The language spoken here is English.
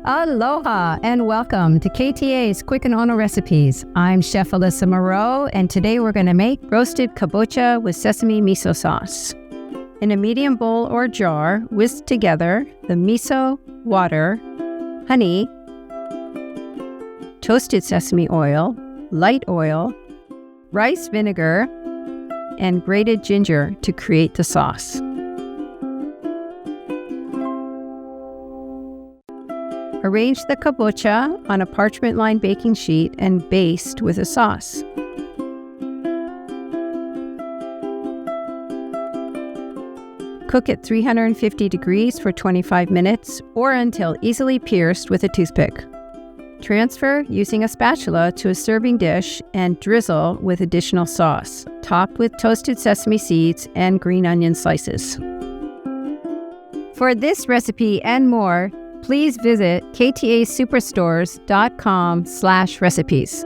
Aloha and welcome to KTA's Quick and Ono Recipes. I'm Chef Alyssa Moreau, and today we're going to make roasted kabocha with sesame miso sauce. In a medium bowl or jar, whisk together the miso, water, honey, toasted sesame oil, light oil, rice vinegar, and grated ginger to create the sauce. Arrange the kabocha on a parchment-lined baking sheet and baste with a sauce. Cook at 350 degrees for 25 minutes or until easily pierced with a toothpick. Transfer using a spatula to a serving dish and drizzle with additional sauce, topped with toasted sesame seeds and green onion slices. For this recipe and more, please visit kta superstores.com/recipes.